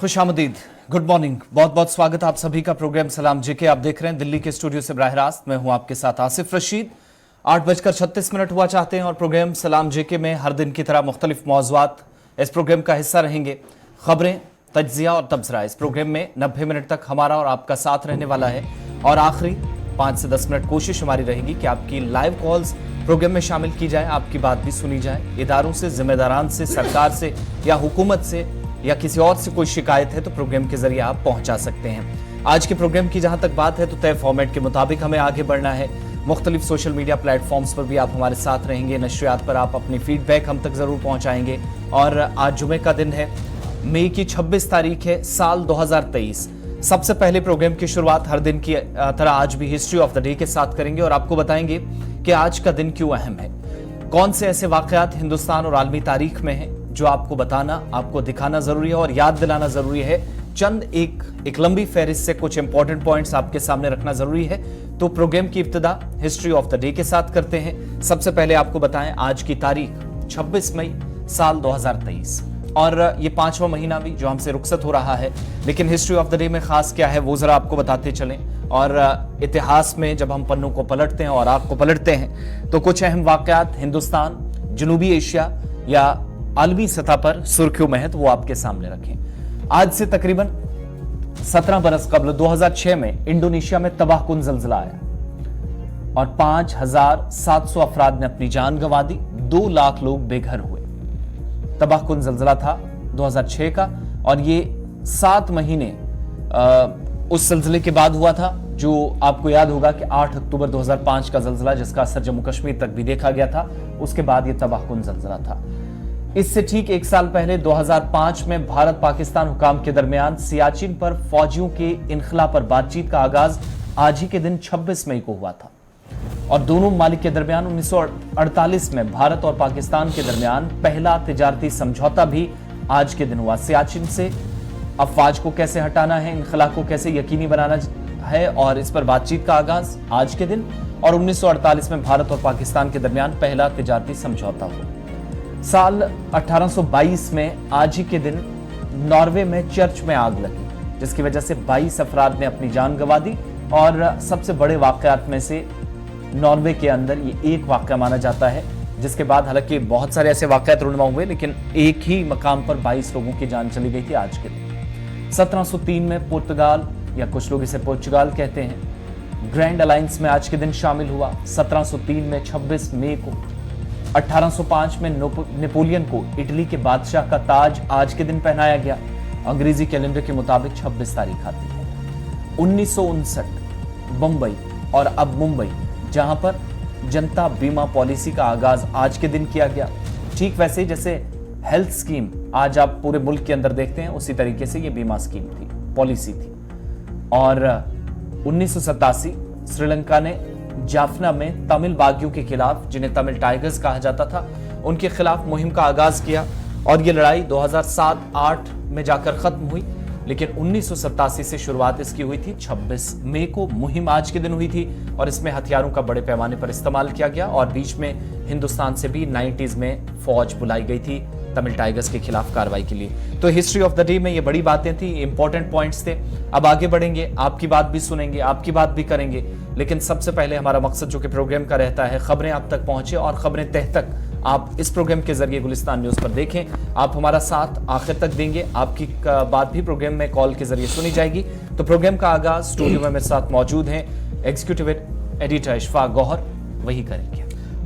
खुशामदीद, good morning, बहुत बहुत स्वागत आप सभी का प्रोग्राम सलाम जेके आप देख रहे हैं दिल्ली के स्टूडियो से बराह रास्त। मैं हूं आपके साथ आसिफ रशीद। 8:36 हुआ चाहते हैं और प्रोग्राम सलाम जेके में हर दिन की तरह मुख्तलिफ मौज़ूआत इस प्रोग्राम का हिस्सा रहेंगे। खबरें, तज्जिया और तबसरा, इस प्रोग्राम में 90 मिनट तक हमारा और आपका साथ रहने वाला है और आखिरी 5 से 10 मिनट कोशिश हमारी रहेगी कि आपकी लाइव कॉल्स प्रोग्राम में शामिल की जाए, आपकी बात भी सुनी जाए। इदारों से, जिम्मेदारान से, सरकार से या हुकूमत से या किसी और से कोई शिकायत है तो प्रोग्राम के जरिए आप पहुंचा सकते हैं। आज के प्रोग्राम की जहां तक बात है तो तय फॉर्मेट के मुताबिक हमें आगे बढ़ना है। मुख्तलिफ सोशल मीडिया प्लेटफॉर्म्स पर भी आप हमारे साथ रहेंगे, नशरियात पर आप अपनी फीडबैक हम तक जरूर पहुंचाएंगे। और आज जुमे का दिन है, मई की 26 तारीख है, साल 2023। सबसे पहले प्रोग्राम की शुरुआत हर दिन की तरह आज भी हिस्ट्री ऑफ द डे के साथ करेंगे और आपको बताएंगे कि आज का दिन क्यों अहम है, कौन से ऐसे वाकयात हिंदुस्तान और आलमी तारीख में हैं जो आपको बताना, आपको दिखाना जरूरी है और याद दिलाना जरूरी है। चंद एक लंबी फहरिस्त से कुछ इंपॉर्टेंट पॉइंट्स आपके सामने रखना जरूरी है। तो प्रोग्राम की इब्तिदा हिस्ट्री ऑफ द डे के साथ करते हैं। सबसे पहले आपको बताएं आज की तारीख 26 मई साल 2023 और ये 5वां महीना भी जो हमसे रुखसत हो रहा है। लेकिन हिस्ट्री ऑफ द डे में खास क्या है वो जरा आपको बताते चलें। और इतिहास में जब हम पन्नों को पलटते हैं और आग को पलटते हैं तो कुछ अहम वाकयात हिंदुस्तान, जनूबी एशिया या आलमी सतह पर सुर्खियों में है तो वो आपके सामने रखें। आज से तकरीबन 17 बरस कबल 2006 में इंडोनेशिया में तबाहकुन ज़ल्ज़ला आया और 5,700 अफराद ने अपनी जान गंवा दी, 2 लाख लोग बेघर हुए। तबाहकुन ज़ल्ज़ला था 2006 का और ये 7 महीने उस ज़ल्ज़ले के बाद हुआ था जो आपको याद होगा कि 8 अक्टूबर 2005 का ज़ल्ज़ला जिसका असर जम्मू कश्मीर तक भी देखा गया था, उसके बाद ये तबाहकुन ज़ल्ज़ला था। इससे ठीक 1 साल पहले 2005 में भारत पाकिस्तान हुकाम के दरमियान सियाचिन पर फौजियों के इनखला पर बातचीत का आगाज आज ही के दिन 26 मई को हुआ था और दोनों ममालिक के दरमियान 1948 में भारत और पाकिस्तान के दरमियान पहला तिजारती समझौता भी आज के दिन हुआ। सियाचिन से अफवाज को कैसे हटाना है, इनखला को कैसे यकीनी बनाना है और इस पर बातचीत का आगाज आज के दिन। और 1948 में भारत और पाकिस्तान के दरमियान पहला तिजारती समझौता हुआ। साल 1822 में आज ही के दिन नॉर्वे में चर्च में आग लगी जिसकी वजह से 22 अफराद ने अपनी जान गंवा दी और सबसे बड़े वाकयात में से नॉर्वे के अंदर ये एक वाकया माना जाता है, जिसके बाद हालांकि बहुत सारे ऐसे वाकयात रुनमा हुए लेकिन एक ही मकाम पर 22 लोगों की जान चली गई थी आज के दिन। 1703 में पुर्तगाल या कुछ लोग इसे पुर्तगाल कहते हैं, ग्रैंड अलायंस में आज के दिन शामिल हुआ। 1703 में 26 मई को 1805 में नेपोलियन को इटली के बादशाह का ताज आज के दिन पहनाया गया। अंग्रेजी कैलेंडर के मुताबिक 26 तारीख आती है। 1959 बंबई और अब मुंबई जहां पर जनता बीमा पॉलिसी का आगाज आज के दिन किया गया। ठीक वैसे ही जैसे हेल्थ स्कीम आज आप पूरे मुल्क के अंदर देखते हैं, उसी तरीके से ये बीमा स्कीम थी, पॉलिसी थी। और 1987 श्रीलंका ने जाफना में तमिल बागियों के खिलाफ, जिन्हें तमिल टाइगर्स कहा जाता था, उनके खिलाफ मुहिम का आगाज किया और ये लड़ाई 2007-8 में जाकर खत्म हुई। लेकिन 1987 से शुरुआत इसकी हुई थी। 26 मई को मुहिम आज के दिन हुई थी और इसमें हथियारों का बड़े पैमाने पर इस्तेमाल किया गया और बीच में हिंदुस्तान से भी 90s में फौज बुलाई गई थी तमिल टाइगर्स के खिलाफ कार्रवाई के लिए। तो हिस्ट्री ऑफ द डे में ये बड़ी बातें थी, इंपॉर्टेंट पॉइंट्स थे। अब आगे बढ़ेंगे, आपकी बात भी सुनेंगे, आपकी बात भी करेंगे, लेकिन सबसे पहले हमारा मकसद जो कि प्रोग्राम का रहता है, खबरें आप तक पहुंचे और खबरें तह तक आप इस प्रोग्राम के जरिए गुलिस्तान न्यूज पर देखें। आप हमारा साथ आखिर तक देंगे, आपकी बात भी प्रोग्राम में कॉल के जरिए सुनी जाएगी। तो प्रोग्राम का आगाज स्टूडियो में मेरे साथ मौजूद हैं एग्जीक्यूटिव एडिटर इशफाक गौहर, वही करेंगे।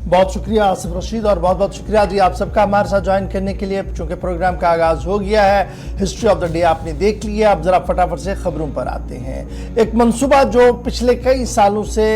बहुत शुक्रिया आसिफ रशीद और बहुत बहुत शुक्रिया जी आप सबका हमारे साथ ज्वाइन करने के लिए। चूंकि प्रोग्राम का आगाज हो गया है, हिस्ट्री ऑफ द डे आपने देख लिया, अब जरा फटाफट से खबरों पर आते हैं। एक मंसूबा जो पिछले कई सालों से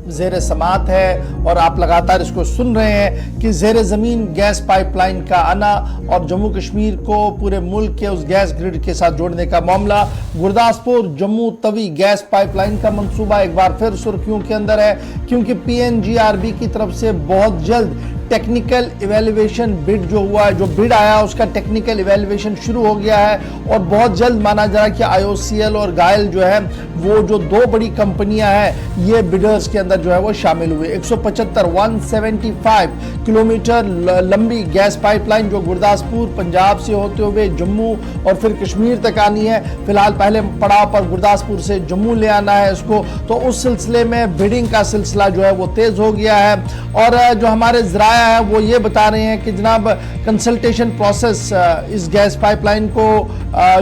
ज़ेर समात है और आप लगातार इसको सुन रहे हैं कि ज़ेर ज़मीन गैस पाइपलाइन का आना और जम्मू कश्मीर को पूरे मुल्क के उस गैस ग्रिड के साथ जोड़ने का मामला। गुरदासपुर जम्मू तवी गैस पाइपलाइन का मंसूबा एक बार फिर सुर्खियों के अंदर है क्योंकि PNGRB की तरफ से बहुत जल्द टेक्निकल इवैल्यूएशन बिड जो हुआ है, जो बिड आया उसका टेक्निकल इवैल्यूएशन शुरू हो गया है और बहुत जल्द माना जा रहा है कि IOCL और घायल जो है वो जो दो बड़ी कंपनियां हैं ये बिडर्स के अंदर जो है वो शामिल हुए। 175 किलोमीटर लंबी गैस पाइपलाइन जो गुरदासपुर पंजाब से होते हुए जम्मू और फिर कश्मीर तक आनी है। फिलहाल पहले पड़ाव पर गुरदासपुर से जम्मू ले आना है इसको, तो उस सिलसिले में बिडिंग का सिलसिला जो है वो तेज हो गया है। और जो हमारे ज़राया है वो ये बता रहे हैं कि जनाब कंसल्टेशन प्रोसेस इस गैस पाइपलाइन को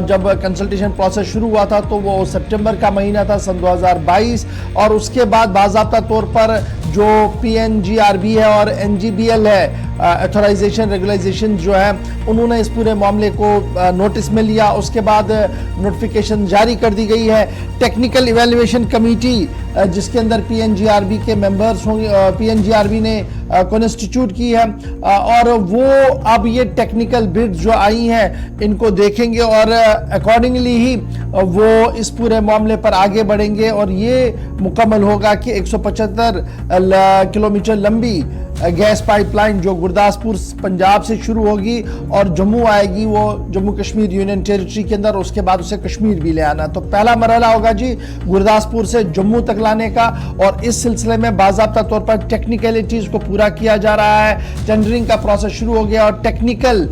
जब कंसल्टेशन प्रोसेस शुरू हुआ था तो वो सितंबर का महीना था सन 2022 और उसके बाद बाज़ाब्ता तौर पर जो PNGRB है और NGBL है अथॉराइजेशन रेगुलाइजेशन जो है उन्होंने इस पूरे मामले को नोटिस में लिया। उसके बाद नोटिफिकेशन जारी कर दी गई है। टेक्निकल इवैल्यूएशन कमेटी जिसके अंदर PNGRB के मेंबर्स होंगे, PNGRB ने कॉन्स्टिट्यूट की है और वो अब ये टेक्निकल बिड जो आई हैं इनको देखेंगे और अकॉर्डिंगली ही वो इस पूरे मामले पर आगे बढ़ेंगे और ये मुकम्मल होगा कि 175 किलोमीटर लंबी गैस पाइपलाइन जो गुरदासपुर पंजाब से शुरू होगी और जम्मू आएगी, वो जम्मू कश्मीर यूनियन टेरिटरी के अंदर, उसके बाद उसे कश्मीर भी ले आना। तो पहला मरहला होगा जी गुरदासपुर से जम्मू तक लाने का और इस सिलसिले में बाज़ाब्ता तौर पर टेक्निकलिटीज़ को पूरा किया जा रहा है। टेंडरिंग का प्रोसेस शुरू हो गया और टेक्निकल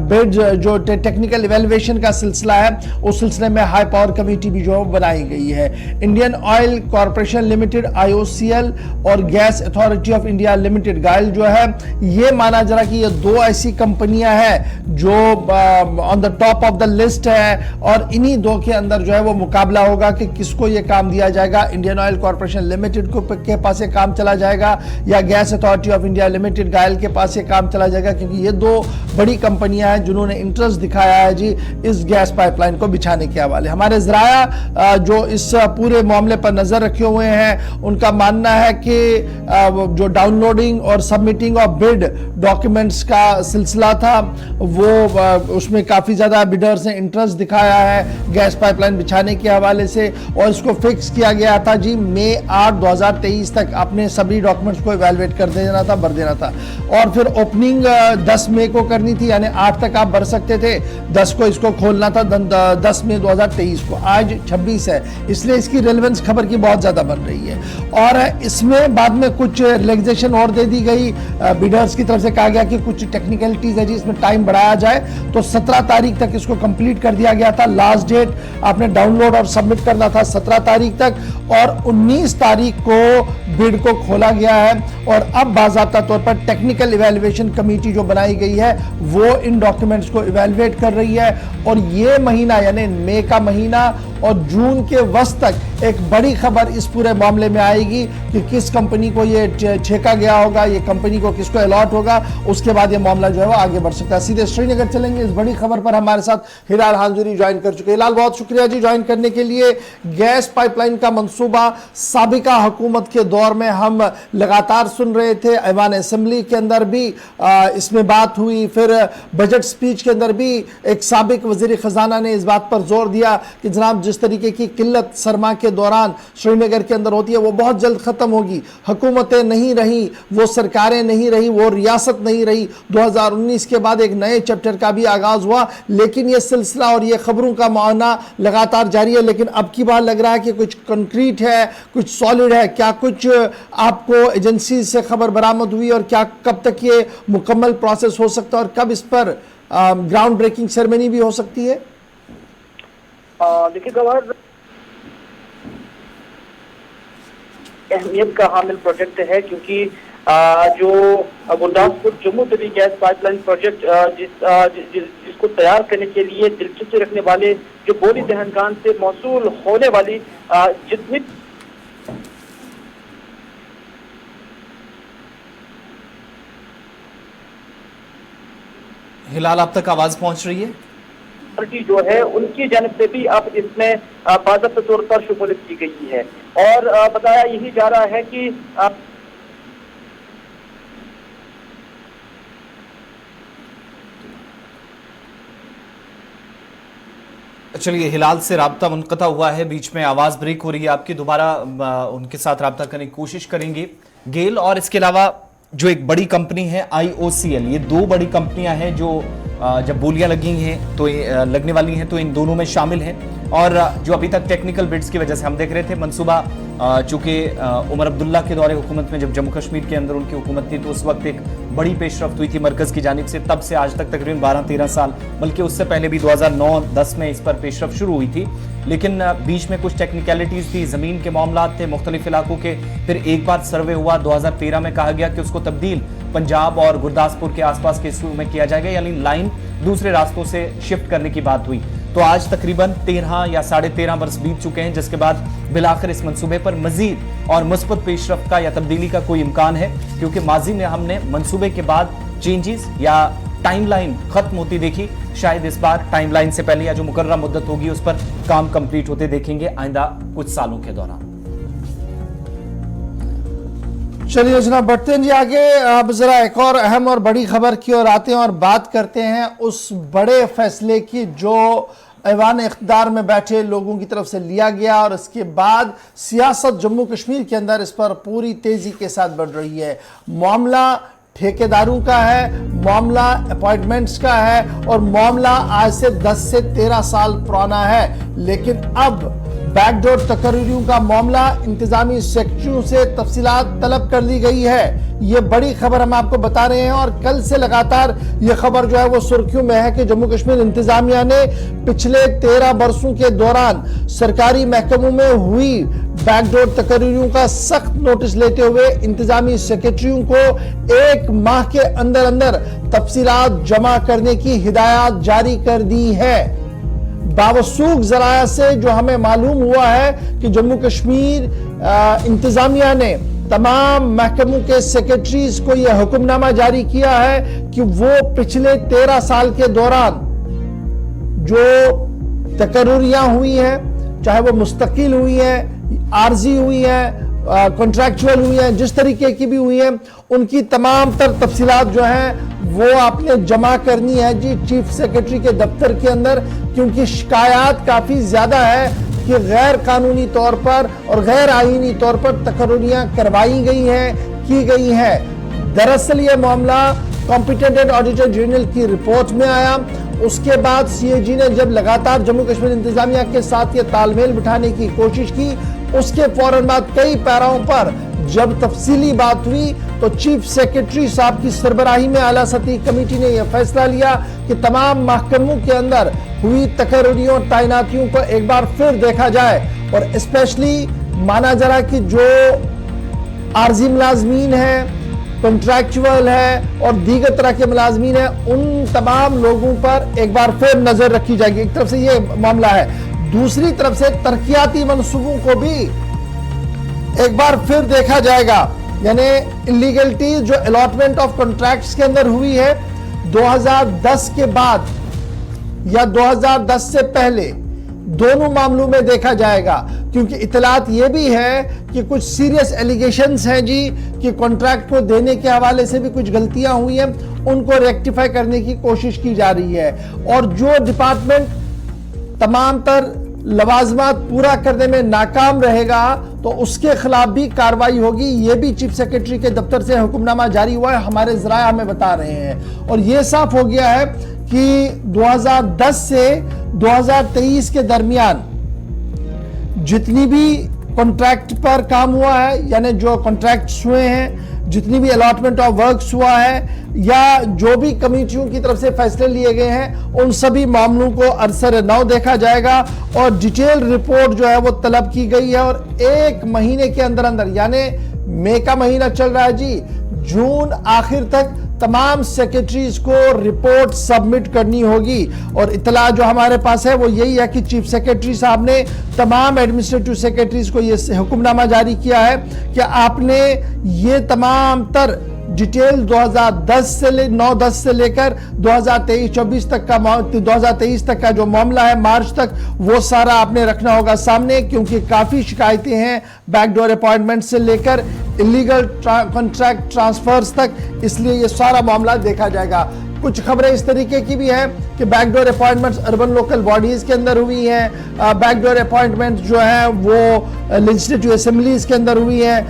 बिड जो टेक्निकल इवैल्यूएशन का सिलसिला है उस सिलसिले में हाई पावर कमेटी भी जो बनाई गई है। Indian oil corporation limited IOCL और gas authority of India limited घायल जो है ये माना जा रहा कि ये दो ऐसी कंपनियां हैं जो on the top of the list है और इन्हीं दो के अंदर जो है वो मुकाबला होगा कि किसको ये काम दिया जाएगा। इंडियन ऑयल कॉरपोरेशन लिमिटेड को के पास ये काम चला जाएगा या gas authority of India limited घायल के पास ये काम चला जाएगा, क्योंकि ये दो बड़ी कंपनियां हैं जिन्होंने इंटरेस्ट दिखाया है जी इस गैस पाइपलाइन को बिछाने के हवाले। हमारे ज़राया जो इस पूरे मामले पर नजर रखे हुए हैं उनका मानना है कि जो डाउनलोडिंग और सबमिटिंग ऑफ बिड डॉक्यूमेंट्स का सिलसिला था वो उसमें काफी ज्यादा बिडर्स ने इंटरेस्ट दिखाया है गैस पाइपलाइन बिछाने के हवाले से और इसको फिक्स किया गया था जी मई 8 2023 तक अपने सभी डॉक्यूमेंट्स को इवैल्यूएट कर देना था, भर देना था और फिर ओपनिंग 10 मई को करनी थी, यानी 8 तक आप भर सकते थे, 10 को इसको खोलना था, 10 मई 2023 को। आज 26 है, इसलिए इसकी रेलेवेंस खबर की बहुत ज्यादा बन रही है और इसमें बाद में कुछ रिलैक्सेशन और दे दी गई। बिडर्स की तरफ से कहा गया कि कुछ टेक्निकलिटीज है जी इसमें टाइम बढ़ाया जाए, तो 17 तारीख तक इसको कंप्लीट कर दिया गया था। लास्ट डेट आपने डाउनलोड और सबमिट करना था 17 तारीख तक और 19 तारीख को बिड को खोला गया है और अब बाज़ाब्ता तौर पर टेक्निकल इवैल्यूएशन कमेटी जो बनाई गई है वो इन डॉक्यूमेंट्स को इवैल्यूएट कर रही है और ये महीना यानी मई का महीना और जून के वस्त तक एक बड़ी खबर इस पूरे मामले में आएगी कि किस कंपनी को ये छेका गया होगा, ये कंपनी को किसको अलॉट होगा, उसके बाद ये मामला जो है वो आगे बढ़ सकता है। सीधे श्रीनगर चलेंगे। इस बड़ी खबर पर हमारे साथ हिलाल हांजुरी ज्वाइन कर चुके हैं। हिलाल, बहुत शुक्रिया जी ज्वाइन करने के लिए। गैस पाइपलाइन का मंसूबा साबिका हुकूमत के दौर में हम लगातार सुन रहे थे, ऐवान असेंबली के अंदर भी इसमें बात हुई, फिर बजट स्पीच के अंदर भी एक साबिक वजीर खजाना ने इस बात पर जोर दिया कि जनाब जिस तरीके की किल्लत सरमा के दौरान श्रीनगर के अंदर होती है वो बहुत जल्द खत्म होगी। हुकूमतें नहीं रही, वो सरकारें नहीं रही, वो रियासत नहीं रही। 2019 के बाद एक नए चैप्टर का भी आगाज हुआ, लेकिन ये सिलसिला और ये खबरों का माना लगातार जारी है। लेकिन अब की बार लग रहा है कि कुछ कंक्रीट है, कुछ सॉलिड है। क्या कुछ आपको एजेंसी से खबर बरामद हुई और क्या कब तक ये मुकम्मल प्रोसेस हो सकता है और कब इस पर ग्राउंड ब्रेकिंग सेरेमनी भी हो सकती है? देखिए गवार, अहमियत का हामिल प्रोजेक्ट है क्योंकि जो Gurdaspur Jammu Tawi gas pipeline project जिसको तैयार करने के लिए दिलचस्पी रखने वाले जो बोली दहनखान से मौसूल होने वाली जितनी हिलाल, आप तक आवाज पहुंच रही है? जो है उनकी जानिब से भी अब इसमें बाज़ाब्ता तौर पर शुमूलियत की गई है और बताया यही जा रहा है कि चलिए, हिलाल से राब्ता मुनक़ता हुआ है, बीच में आवाज ब्रेक हो रही है आपकी, दोबारा उनके साथ राब्ता करने की कोशिश करेंगे। गेल और इसके अलावा जो एक बड़ी कंपनी है IOCL, ये दो बड़ी कंपनियां हैं जो जब बोलियां लगी हैं तो लगने वाली हैं तो इन दोनों में शामिल हैं। और जो अभी तक टेक्निकल बिड्स की वजह से हम देख रहे थे मंसूबा, चूंकि उमर अब्दुल्ला के दौरे हुकूमत में जब जम्मू कश्मीर के अंदर उनकी हुकूमत थी तो उस वक्त एक बड़ी पेशरफ्त हुई थी मरकज की जानिब से। तब से आज तक तकरीबन 12-13 साल, बल्कि उससे पहले भी 2009-10 में इस पर पेशरफ्त शुरू हुई थी, लेकिन बीच में कुछ टेक्निकलिटीज थी, जमीन के मामला थे मुख्तलिफ इलाकों के। फिर एक बार सर्वे हुआ 2013 में, कहा गया कि उसको तब्दील पंजाब और गुरदासपुर के आसपास के हिस्सों में किया जाएगा, यानी लाइन दूसरे रास्तों से शिफ्ट करने की बात हुई। तो आज तकरीबन 13 या 13.5 बरस बीत चुके हैं, जिसके बाद बिलाखिर इस मंसूबे पर मजीद और मुस्बत पेशरफ्त का या तब्दीली का कोई इम्कान है, क्योंकि माजी में हमने मंसूबे के बाद चेंजेस या टाइमलाइन खत्म होती देखी। शायद इस बार टाइमलाइन से पहले या जो मुकर्रर मुद्दत होगी उस पर काम कंप्लीट होते देखेंगे आइंदा कुछ सालों के दौरान। चलिए जनाब बढ़ते हैं जी आगे। अब जरा एक और अहम और बड़ी खबर की ओर आते हैं और बात करते हैं उस बड़े फैसले की जो ऐवान इख्तियार में बैठे लोगों की तरफ से लिया गया और इसके बाद सियासत जम्मू कश्मीर के अंदर इस पर पूरी तेजी के साथ बढ़ रही है। मामला ठेकेदारों का है, मामला अपॉइंटमेंट्स का है और मामला आज से 10 से 13 साल पुराना है, लेकिन अब बैकडोर तकरीरों का मामला इंतजामी सेक्रेटरियों से तफसीलात तलब कर ली गई है। ये बड़ी खबर हम आपको बता रहे हैं और कल से लगातार ये खबर जो है वो सुर्खियों में है कि जम्मू कश्मीर इंतजामिया ने पिछले 13 बरसों के दौरान सरकारी महकमों में हुई बैकडोर तकरीरों का सख्त नोटिस लेते हुए इंतजामी सेक्रेटरियों को 1 माह के अंदर अंदर तफसीलात जमा करने की हिदायत जारी कर दी है। बावसूख जराया से जो हमें मालूम हुआ है कि जम्मू कश्मीर इंतजामिया ने तमाम महकमों के सेक्रेटरीज को यह हुक्मनामा जारी किया है कि वो पिछले 13 साल के दौरान जो तकर्रुरियां हुई हैं, चाहे वो मुस्तकिल हुई हैं, आर्जी हुई हैं, कॉन्ट्रैक्चुअल हुई हैं, जिस तरीके की भी हुई हैं, उनकी तमाम तर तफसीलात जो हैं वो आपने जमा करनी है जी चीफ सेक्रेटरी के दफ्तर के अंदर, क्योंकि शिकायत काफी ज्यादा है कि गैर कानूनी तौर पर और गैर आईनी तौर पर तकर्रुरियां करवाई गई हैं, की गई हैं। दरअसल ये मामला कॉम्पिटेंट ऑडिटर जनरल की रिपोर्ट में आया। उसके बाद CAG ने जब लगातार जम्मू कश्मीर इंतजामिया के साथ ये तालमेल बिठाने की कोशिश की, उसके फौरन बाद कई पैराओं पर जब तफसीली बात हुई तो चीफ सेक्रेटरी साहब की सरबराही में आला सतही कमेटी ने यह फैसला लिया कि तमाम महकमों के अंदर हुई तकर्रुरियों और तैनातियों को एक बार फिर देखा जाए और स्पेशली माना जरा कि जो आर्जी मुलाजमीन है, कॉन्ट्रैक्चुअल है और दीगर तरह के मुलाजमीन है, उन तमाम लोगों पर एक बार फिर नजर रखी जाएगी। एक तरफ से ये मामला है, दूसरी तरफ से तरक्याती मंसूबों को भी एक बार फिर देखा जाएगा। यानी इलीगलिटी जो अलॉटमेंट ऑफ कॉन्ट्रैक्ट्स के अंदर हुई है 2010 के बाद या 2010 से पहले, दोनों मामलों में देखा जाएगा, क्योंकि इतलात ये भी है कि कुछ सीरियस एलिगेशंस हैं जी कि कॉन्ट्रैक्ट को देने के हवाले से भी कुछ गलतियां हुई हैं, उनको रेक्टिफाई करने की कोशिश की जा रही है। और जो डिपार्टमेंट तमाम तर लवाजमात पूरा करने में नाकाम रहेगा तो उसके खिलाफ भी कार्रवाई होगी। ये भी चीफ सेक्रेटरी के दफ्तर से हुक्मनामा जारी हुआ है, हमारे ज़राए हमें बता रहे हैं। और ये साफ हो गया है कि 2010 से 2023 के दरमियान जितनी भी कॉन्ट्रैक्ट पर काम हुआ है, यानी जो कॉन्ट्रैक्ट्स हुए हैं, जितनी भी अलॉटमेंट ऑफ वर्क्स हुआ है या जो भी कमेटियों की तरफ से फैसले लिए गए हैं, उन सभी मामलों को अरसर नौ देखा जाएगा और डिटेल रिपोर्ट जो है वो तलब की गई है। और 1 महीने के अंदर अंदर, यानी मई का महीना चल रहा है जी, जून आखिर तक तमाम सेक्रेटरीज को रिपोर्ट सबमिट करनी होगी। और इतला जो हमारे पास है वो यही है कि चीफ सेक्रेटरी साहब ने तमाम एडमिनिस्ट्रेटिव सेक्रेटरीज को ये हुक्मनामा जारी किया है कि आपने ये तमाम तर डिटेल 2010 से 9-10 से लेकर 2023-24 तक का 2023 तक का जो मामला है मार्च तक, वो सारा आपने रखना होगा सामने, क्योंकि काफी शिकायतें हैं बैकडोर अपॉइंटमेंट से लेकर इलीगल कॉन्ट्रैक्ट ट्रांसफर्स तक, इसलिए ये सारा मामला देखा जाएगा। कुछ खबरें इस तरीके की भी है कि backdoor appointments urban local bodies के अंदर हुई हैं, बैकडोर अपॉइंटमेंट्स जो है वो लेजिस्लेटिव असेंबलीज के अंदर हुई है,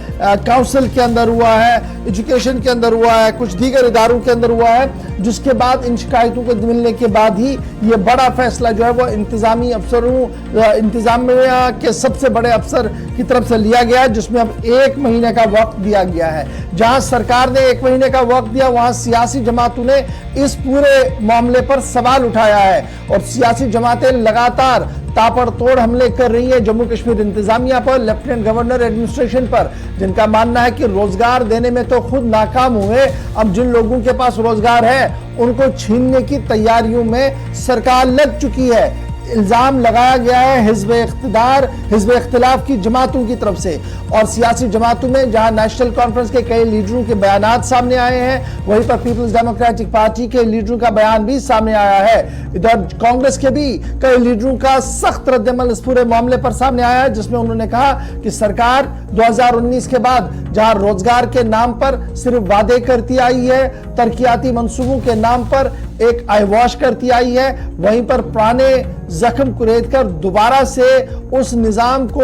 काउंसिल के अंदर हुआ है, एजुकेशन के अंदर हुआ है, कुछ दीगर इदारों के अंदर हुआ है, जिसके बाद इन शिकायतों को मिलने के बाद ही ये बड़ा फैसला जो है वो इंतजामी अफसरों इंतजामिया के सबसे बड़े अफसर की तरफ से लिया गया, जिसमें अब 1 महीने का वक्त दिया गया है। जहां सरकार ने 1 महीने का वक्त दिया, वहां सियासी जमातों ने इस पूरे मामले पर सवाल उठाया है और सियासी जमातें लगातार ताबड़तोड़ हमले कर रही है जम्मू कश्मीर इंतजामिया पर, लेफ्टिनेंट गवर्नर एडमिनिस्ट्रेशन पर, जिनका मानना है कि रोजगार देने में तो खुद नाकाम हुए, अब जिन लोगों के पास रोजगार है उनको छीनने की तैयारियों में सरकार लग चुकी है। इल्जाम लगाया गया है हिज़्ब इख्तिदार, हिज़्ब इख्तिलाफ की जमातों की तरफ से, और सियासी जमातों में जहां नेशनल कॉन्फ्रेंस के कई लीडरों के बयानात सामने आए हैं, वहीं पर पीपल्स डेमोक्रेटिक पार्टी के लीडरों का बयान भी सामने आया है। इधर कांग्रेस के भी कई लीडरों का सख्त रद्दअमल इस पूरे मामले पर सामने आया है, जिसमें उन्होंने कहा कि सरकार 2019 के बाद जहां रोजगार के नाम पर सिर्फ वादे करती आई है, तरक्याती मंसूबों के नाम पर एक आईवॉश करती आई है, वहीं पर पुराने जख्म कुरेद कर दोबारा से उस निजाम को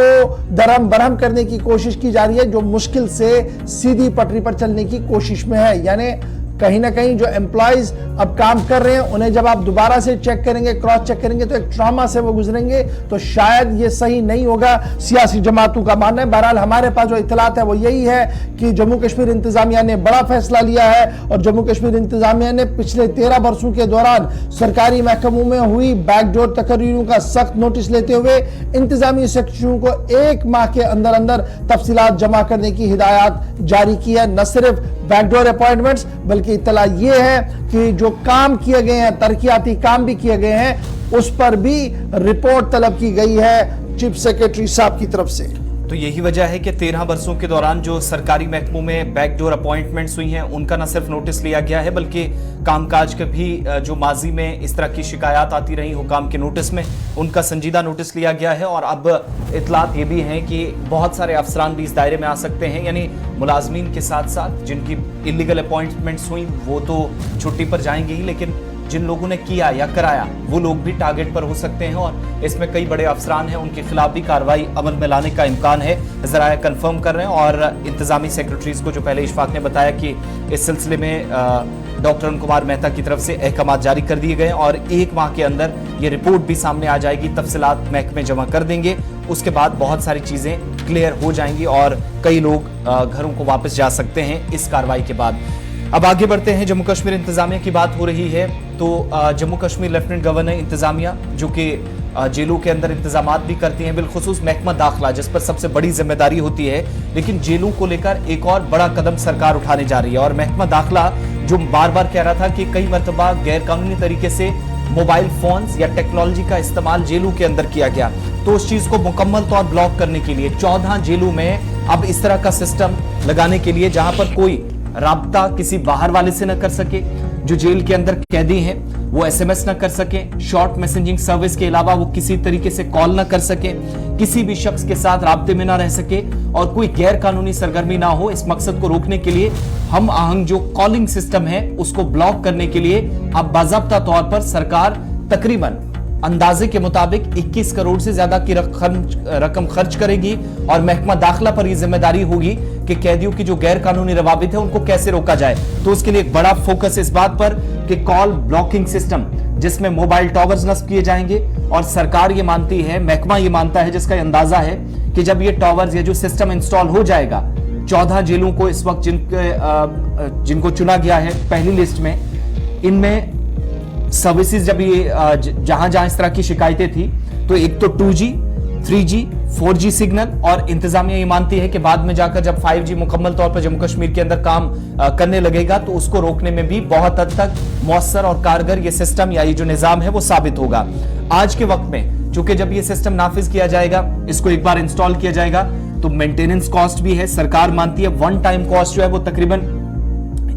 दरम बरहम करने की कोशिश की जा रही है, जो मुश्किल से सीधी पटरी पर चलने की कोशिश में है। यानी कहीं ना कहीं जो एम्प्लॉयज अब काम कर रहे हैं, उन्हें जब आप दोबारा से चेक करेंगे, क्रॉस चेक करेंगे, तो एक ट्रॉमा से वो गुजरेंगे, तो शायद ये सही नहीं होगा, सियासी जमातों का मानना है। बहरहाल हमारे पास जो इत्तलात है वो यही है कि जम्मू कश्मीर इंतजामिया ने बड़ा फैसला लिया है और जम्मू कश्मीर इंतजामिया ने पिछले 13 वर्षों के दौरान सरकारी महकमों में हुई बैकडोर तकरीरों का सख्त नोटिस लेते हुए इंतजामी सेक्रेटरियों को 1 माह के अंदर अंदर तफसीलात जमा करने की हिदायत जारी की है। न सिर्फ बैकडोर अपॉइंटमेंट्स, बल्कि इत्तला यह है कि जो काम किए गए हैं, तरक्याती काम भी किए गए हैं, उस पर भी रिपोर्ट तलब की गई है चीफ सेक्रेटरी साहब की तरफ से। तो यही वजह है कि 13 वर्षों के दौरान जो सरकारी महकमों में बैकडोर अपॉइंटमेंट्स हुई हैं, उनका न सिर्फ नोटिस लिया गया है, बल्कि कामकाज के भी जो माजी में इस तरह की शिकायत आती रही हुकाम के नोटिस में, उनका संजीदा नोटिस लिया गया है। और अब इतलात ये भी हैं कि बहुत सारे अफसरान भी इस दायरे में आ सकते हैं, यानी मुलाजमीन के साथ साथ जिनकी इलीगल अपॉइंटमेंट्स हुई वो तो छुट्टी पर जाएंगे ही, लेकिन जिन लोगों ने किया या कराया वो लोग भी टारगेट पर हो सकते हैं और इसमें कई बड़े अफसरान हैं, उनके खिलाफ भी कार्रवाई अमल में लाने का इम्कान है, ज़राए कंफर्म कर रहे हैं। और इंतजामी सेक्रेटरीज को जो पहले इशफाक ने बताया कि इस सिलसिले में डॉक्टर अरुण कुमार मेहता की तरफ से अहकामात जारी कर दिए गए और 1 माह के अंदर ये रिपोर्ट भी सामने आ जाएगी, तफसीलात महकमे जमा कर देंगे, उसके बाद बहुत सारी चीजें क्लियर हो जाएंगी और कई लोग घरों को वापस जा सकते हैं इस कार्रवाई के बाद। अब आगे बढ़ते हैं, जम्मू कश्मीर इंतजामिया की बात हो रही है, तो जम्मू कश्मीर लेफ्टिनेंट गवर्नर इंतजामिया जो कि जेलों के अंदर इंतजामात भी करती हैं, बिलखुसूस महकमा दाखिला जिस पर सबसे बड़ी जिम्मेदारी होती है, लेकिन जेलों को लेकर एक और बड़ा कदम सरकार उठाने जा रही है। और महकमा दाखिला जो बार बार कह रहा था कि कई मरतबा गैर कानूनी तरीके से मोबाइल फोन्स या टेक्नोलॉजी का इस्तेमाल जेलों के अंदर किया गया, तो उस चीज को मुकम्मल तौर ब्लॉक करने के लिए 14 जेलों में अब इस तरह का सिस्टम लगाने के लिए, जहां पर कोई राब्ता किसी बाहर वाले से न कर सके, जो जेल के अंदर कैदी हैं वो SMS न कर सके, शॉर्ट मैसेजिंग सर्विस के अलावा वो किसी तरीके से कॉल न कर सके, किसी भी शख्स के साथ राब्ते में न रह सके और कोई गैर कानूनी सरगर्मी ना हो। इस मकसद को रोकने के लिए हम आहंग जो कॉलिंग सिस्टम है उसको ब्लॉक करने के लिए अब बाज़ाब्ता तौर पर सरकार तकरीबन अंदाजे के मुताबिक 21 करोड़ से ज्यादा की रकम खर्च करेगी और महकमा दाखिला पर यह जिम्मेदारी होगी कि कैदियों की जो गैर कानूनी रवाबित है उनको कैसे रोका जाए। तो उसके लिए एक बड़ा फोकस इस बात पर कि कॉल ब्लॉकिंग सिस्टम, जिसमें मोबाइल टावर्स नस्ब किए जाएंगे और सरकार ये मानती है, महकमा ये मानता है, जिसका अंदाजा है कि जब ये टावर्स या जो सिस्टम इंस्टॉल हो जाएगा, 14 जेलों को इस वक्त जिनको चुना गया है पहली लिस्ट में, इनमें सर्विसेज जब ये जहां जहां इस तरह की शिकायतें थी, तो एक तो 2G, 3G, 4G सिग्नल, और इंतजामिया ये मानती है कि बाद में जाकर जब 5G मुकम्मल तौर पर जम्मू कश्मीर के अंदर काम करने लगेगा तो उसको रोकने में भी बहुत हद तक मौसर और कारगर ये सिस्टम या ये जो निजाम है वो साबित होगा। आज के वक्त में चूंकि जब ये सिस्टम नाफिज किया जाएगा, इसको एक बार इंस्टॉल किया जाएगा, तो मेंटेनेंस कॉस्ट भी है, सरकार मानती है वन टाइम कॉस्ट जो है वो तकरीबन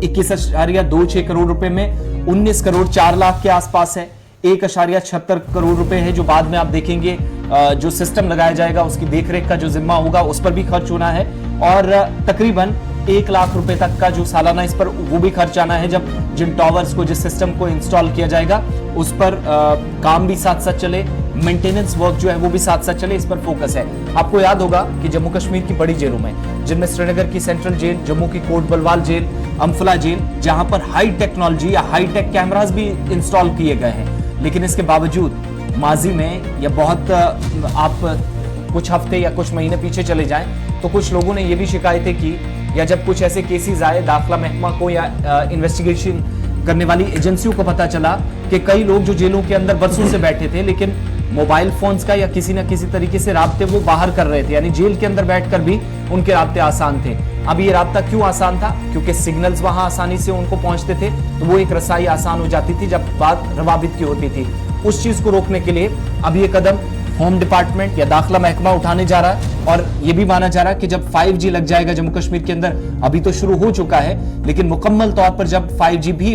21.26 करोड़ रुपए में 19 करोड़ 4 लाख के आसपास है। 1.76 करोड़ रुपए है जो बाद में आप देखेंगे जो सिस्टम लगाया जाएगा उसकी देखरेख का जो जिम्मा होगा उस पर भी खर्च होना है, और तकरीबन 1 लाख रुपए तक का जो सालाना इस पर वो भी खर्च आना है, जब जिन टॉवर्स को, जिस सिस्टम को इंस्टॉल किया जाएगा उस पर काम भी साथ साथ चले, मेंटेनेंस वर्क जो है वो भी साथ साथ चले, इस पर फोकस है। आपको याद होगा कि जम्मू कश्मीर की बड़ी जेलों में, जिनमें श्रीनगर की सेंट्रल जेल, जम्मू की coat Balwal jail, Amphala jail, जहां पर हाई टेक्नोलॉजी या हाई टेक कैमरास भी इंस्टॉल किए गए हैं, लेकिन इसके बावजूद माजी में या बहुत आप कुछ हफ्ते या कुछ महीने पीछे चले जाएं तो कुछ लोगों ने ये भी शिकायतें की, या जब कुछ ऐसे केसेस आए दाखिला महकमा को या इन्वेस्टिगेशन करने वाली एजेंसियों को पता चला कि कई लोग जो जेलों के अंदर बरसों से बैठे थे, लेकिन मोबाइल फोन्स का या किसी न किसी तरीके से राब्ते वो बाहर कर रहे थे, यानी जेल के अंदर बैठकर भी उनके राब्ते आसान थे। अब ये राब्ता क्यों आसान था? क्योंकि सिग्नल्स वहां आसानी से उनको पहुंचते थे, तो वो एक रसाई आसान हो जाती थी जब बात रवाबित की होती थी। उस चीज को रोकने के लिए अब ये कदम होम डिपार्टमेंट या दाखिला महकमा उठाने जा रहा है, और ये भी माना जा रहा है कि जब 5G लग जाएगा जम्मू कश्मीर के अंदर, अभी तो शुरू हो चुका है, लेकिन मुकम्मल तौर पर जब 5G भी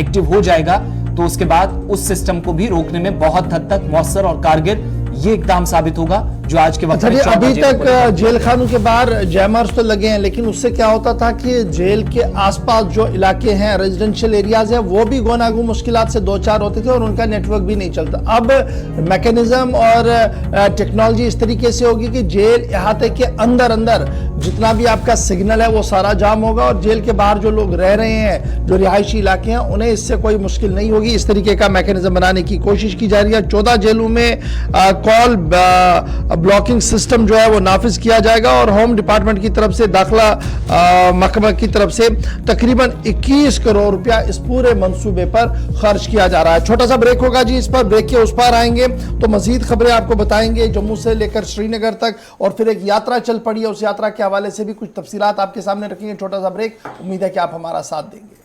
एक्टिव हो जाएगा तो उसके बाद उस सिस्टम को भी रोकने में बहुत हद तक मौसर और कारगर ये इकदाम साबित होगा जो आज के वक्त में अभी तक जेल खानों के बाहर जैमर्स तो लगे हैं, लेकिन उससे क्या होता था कि जेल के आसपास जो इलाके हैं, रेजिडेंशियल एरियाज है, वो भी गोनागू मुश्किलात से दो चार होते थे और उनका नेटवर्क भी नहीं चलता। अब मैकेनिज्म और टेक्नोलॉजी इस तरीके से होगी कि जेल अहाते के अंदर अंदर जितना भी आपका सिग्नल है वो सारा जाम होगा, और जेल के बाहर जो लोग रह रहे हैं, जो रिहायशी इलाके हैं, उन्हें इससे कोई मुश्किल नहीं होगी। इस तरीके का मैकेनिज्म बनाने की कोशिश की जा रही है। 14 जेलों में कॉल ब्लॉकिंग सिस्टम जो है वो नाफिज किया जाएगा, और होम डिपार्टमेंट की तरफ से, दाखिला महकमा की तरफ से तकरीबन 21 करोड़ रुपया इस पूरे मंसूबे पर खर्च किया जा रहा है। छोटा सा ब्रेक होगा जी, इस पर ब्रेक के उस पार आएंगे तो मजीद खबरें आपको बताएंगे जम्मू से लेकर श्रीनगर तक, और फिर एक यात्रा चल पड़ी है, उस यात्रा के हवाले से भी कुछ तफसीलात आपके सामने रखेंगे। छोटा सा ब्रेक, उम्मीद है कि आप हमारा साथ देंगे।